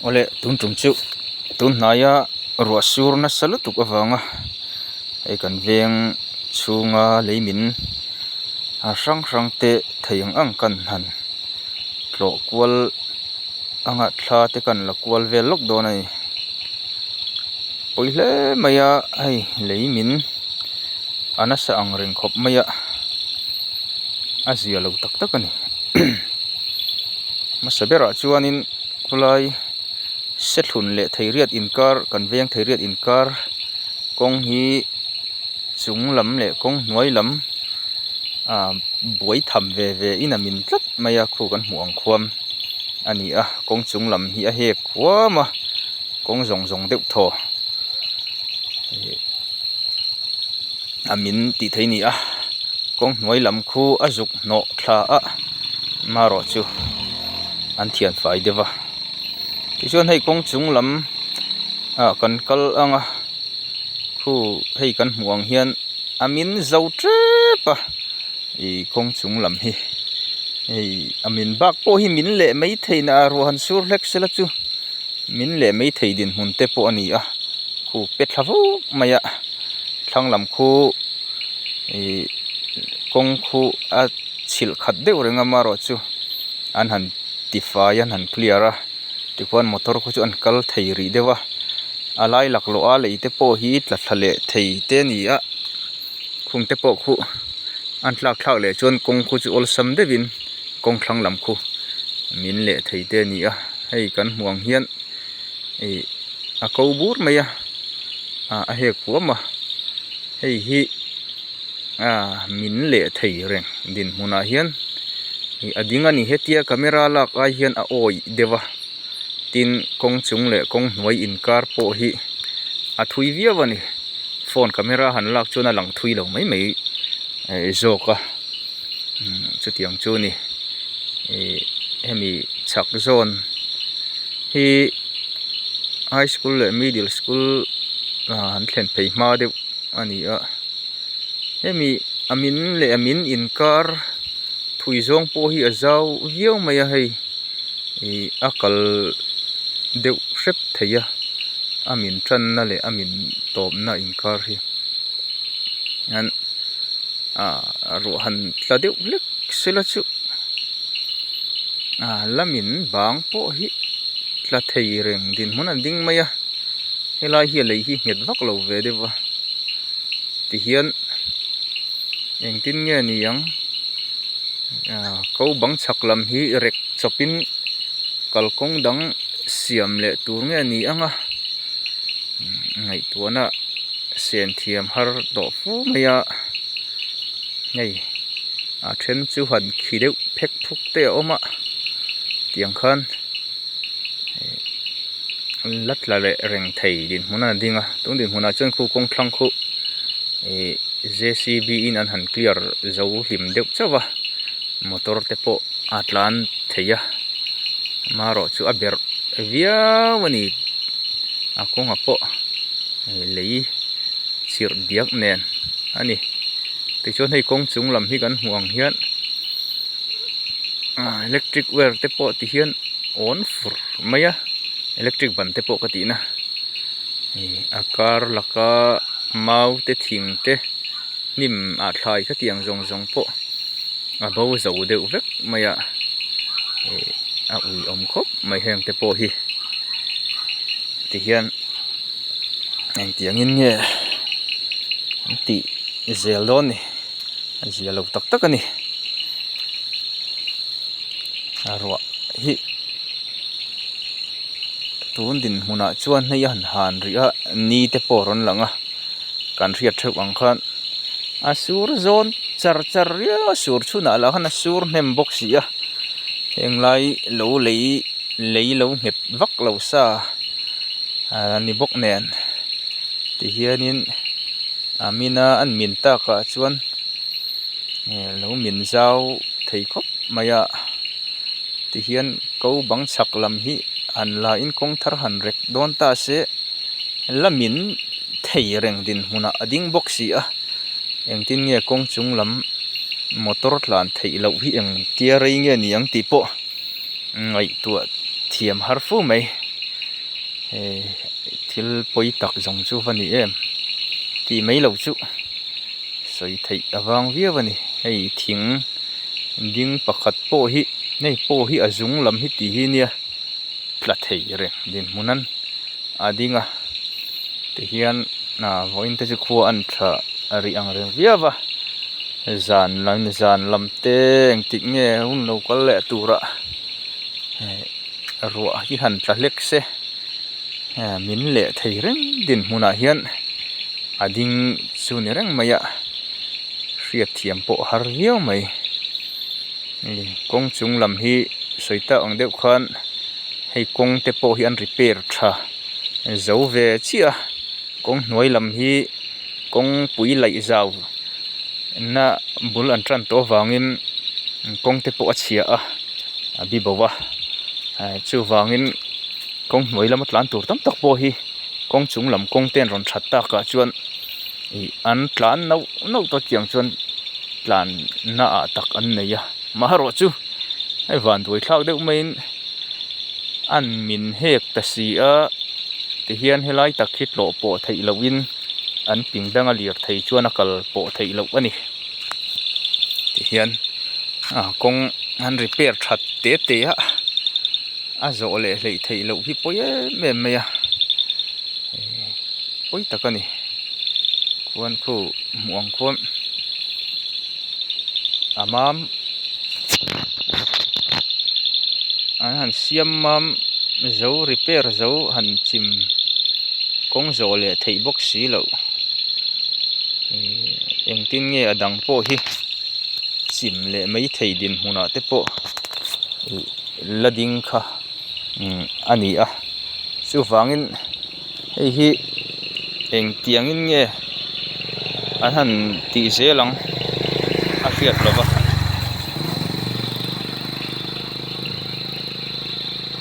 ole tun tum chu tun naya ro sur na salu tuk awanga ai kan veng chunga leimin a rang te theiang ang kan han tlo kwal anga thla te kan la kwal vel lok do nai poile maya ai leimin anasa ang ring khop maya azia lo tak tak ani masabera chuanin kulai sethlun le theiriat inkar kan veng theiriat inkar kong hi chunglam le kong hnuai lam buai tham ve in a min tlat maya khu kan hmuang khuam ani a kong chunglam hi a hek khuama kong zong deuh tho amin ti theini a kong hnuai lam khu azuk no thla a maro chu an thian fai dewa tichuan hei kong chunglam kan kal anga khu hei kan hmuang hian amin zo trepa I kong chunglam hi hei amin bak po hi min le mai theina ro han sur lek sela chu min le mai thei din hun te po ani a khu pet thlavu maya thanglam khu kong khu a chil khat deuh renga maro chu an han tifai an han clear a tikwan motor khu chu an kal thei ri dewa alai laklo a leite po hi tla thlale thei te ni a khung te po khu an thlak thak le chon kong khu chu ol sam devin kong thanglam khu min le thei te ni a hei kan hmuang hian a ko bur maya a hek puama hei hi min le thei reng din hmuna hian adinga ni hetia camera lak a hian a oi dewa tin kong chung le kong hnuai inkar po hi a thui viawani phone camera han lak chona lang thui lo mai zoka chutiang chu ni hemi chak zone hi high school le middle school han thlen phei ma deuh ani a hemi amin inkar thui zong po hi azau viau maya hei akal deuh hrep theia amin tran na le amin top na inkar hi an ro han tla deuh lek sela chu lamin bang po hi tla thei reng din mun an ding maya helai hi lei hi nget vak lo ve dewa ti hian engtin nge ni yang ko bang chaklam hi rek chopin kalkong dang siam le tur nge ni anga ngai tuana sen thiam har do fu maya nei then chu han khideu phek phuk te oma tiang khan latla le reng thei din hmuna dinga tung din hmuna chon khu kong thlang khu JCB in an han clear zo hlim deuh chawa motor te po atlan theia maro chu a ber viawani akong apo lei sir diak nen ani tichon hei kong chunglam hi kan hmuang hian electric wire te po ti hian on fur maya electric ban te po ka ti na akar laka mau te thing te nim a thlai ka tiang zong po a bo zo deuh vek maya a ui om khop mai heng te po hi ti hian eng tiang in nge ti zel don ni azia lo tak ani arwa hi tun din hmuna chuan nei han ri a ni te po ron langa kan riat theu ang khan asur zone char ya sur chuna la han asur nem box ya henglai lo lei lo het vak lo sa ni bok nen ti hianin amina an min ta ka chuan lo min zau thei khop maya ti hian ko bang chaklam hi an la in kong thar han rek don ta se lamin thei reng din huna ading boxi a engtin nge kong chunglam motor tlan thei lo hi eng tia rei nge niang ti po ngai tu thiam har fu mai thil poi tak jong chu vani em ti mai lo chu soi thei awang via vani hei thing ding pakhat po hi nei po hi azung lam hi ti hi nia tla thei re din munan adinga te hian na voin te chu khuwa an tha ari ang reng via wa zan lam te eng tik nge hun lo kal le tura ruwa hi han tla lek se min le thei reng din muna hian ading chu ni reng maya riat thiam po har viau mai kong chung lam hi soita ong deuh khan hei kong te po hi an repair tha zo ve chia kong hnuai lam hi kong pui lai zau na bul an tran to wangin kong te po achia a bi bawa chu wangin kong hnuai lam atlan tur tam tak po hi kong chung lam kong ten ron that ta ka chuan an tlan no to chiang chuan tlan na a tak an neya maharo chu ai van doi thlak deuh main an min hek ta si a ti hian helai tak hit lo po thei loin an pingdang a lir thei chuan a kal po thei lo ani ti hian kong an repair that te a zo le hlei thei lo hi poye me ya poi takani kuan khu muang khom amam han siam mam zo repair zo han chim kong zo le thei box si lo eng tin nge adang po hi chim le mai thei din huna te po lading kha ani a chu wangin hei hi eng tiangin nge an han ti zelang a hriat lova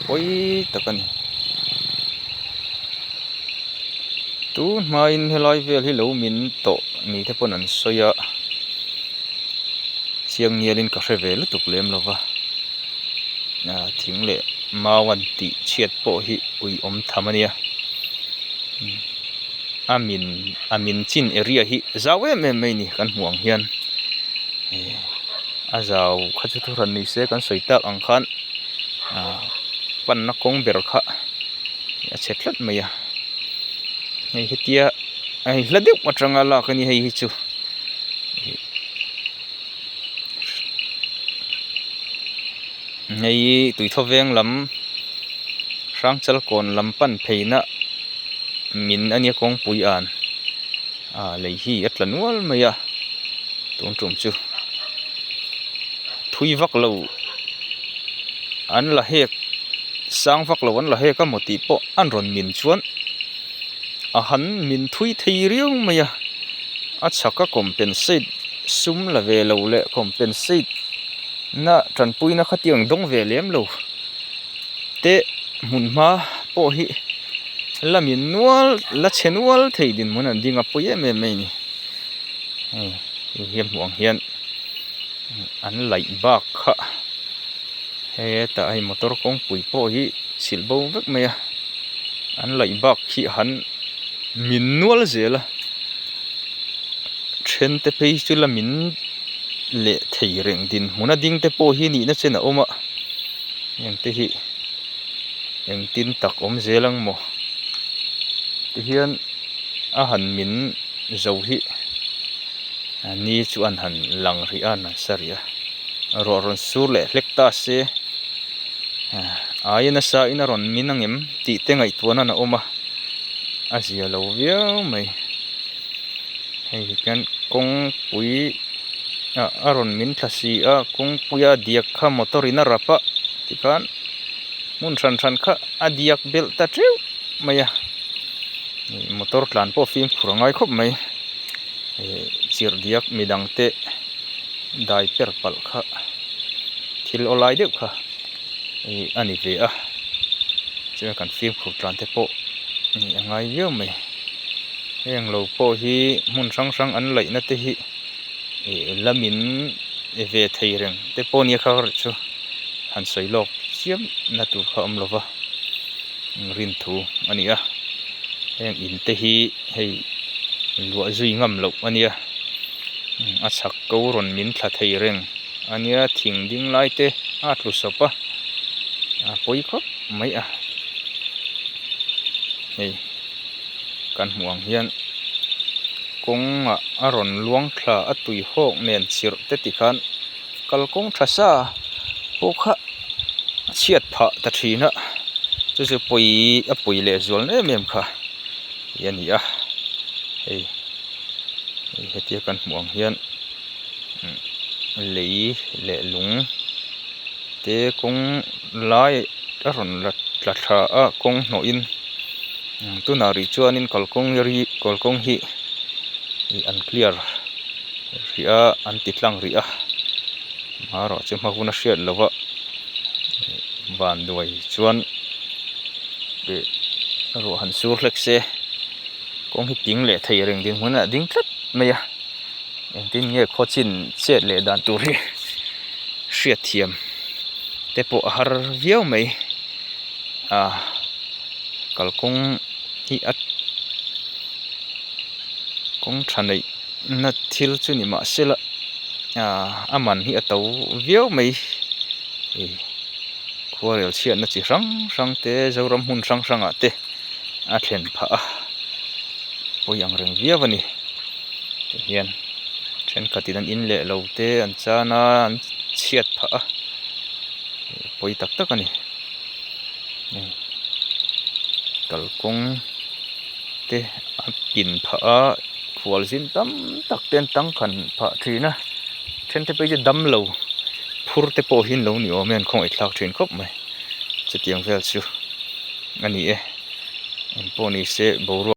poi takani tu hmain helai vel hi lo min to mi te pon an soya chiang nialin ka hre lu tuk lem lova thing le mawan ti chiat po hi ui om thamania amin chin area hi zawe me ni kan huang hian a zaw khachu thuran ni se kan soitak ang khan pan na kong ber kha a chetlat maya hei hetia ai hladeu matranga la kani hei hi chu hei tuithoveng lam rangchal kon lam pan pheina min ania kong pui an lei hi atlanual maya tung tum chu thui vak lo an la hek sang vak lo an la hek ka moti po an ron min chuan han min thui thei riang maya achaka compensate sum la ve lo le compensate na tran pui na khatiang dong ve lem lo te mun ma po hi lamin nual la chenual thei din mun an dinga poye me ni hiam huang hian an lai bak kha he ta ai motor kong pui po hi silbo vek meya an lai bak hi han min nual zela then te pei chu la min le thei reng din muna ding te po hi ni na chena oma yang te hi eng tin tak om zelang mo ti hian a han min zo hi ni chu an han lang ri an saria ro ron sur le hlekta se ayana sa ina ron minangem ti te ngai tuana na oma azia lo viau mai hei kan kong pui aron min thasi a kong puya diak kha motorina rapa tikan mun tran kha adiak bel ta treu maya motor tlan po film khurangai khop mai chir diak midang te dai per pal kha thil olai deuh kha ani ve a che kan film khu tlan te po angai yo mai heng lo po hi mun sang an lai na te hi lamin ve thei reng te po ni kha chu han soilok chiam na tur kha om lova รินทูอันนี้แห่งอินเตฮีให้ลัวจุยงำลกอันนี้อาชักกูรอนมินทะไทยเร่งอันนี้ทิ้งดิ้งไล่เตะอาทลุสปะปอยครับไม่hey kan huang hian kong aron luang thla atui hok nen chir te ti khan kalkong thasa pokha chiat pha ta thina chu chu poi le zol ne mem kha yani hey hetia kan huang hian lei le lung te kong lai aron la tha a kong no in tu nari chuanin kolkong hi unclear ria an titlang ria maro che mahuna hriat lova van duai chuan be ro han sur hlekse kong hi ping le thei reng ding huna ding tlat meya tin nge khochin chet le dan turi hriat thiam te po har viau mai kalkong hi at kong thanai na thil chu ni ma sela aman hi atau viau mai khuarel chiat na chi rang te zoram hun rang ate a thlen pha poyang reng viawani hian then katinan in le lo te an chana an chiat pha poi tak ani kalkong te pin pha khual zin tam tak ten tang khan pha thina then te pe je dam lo phur te po hin lo ni o men khong ai thlak thin khop mai chetiang vel chu ani en poni se bo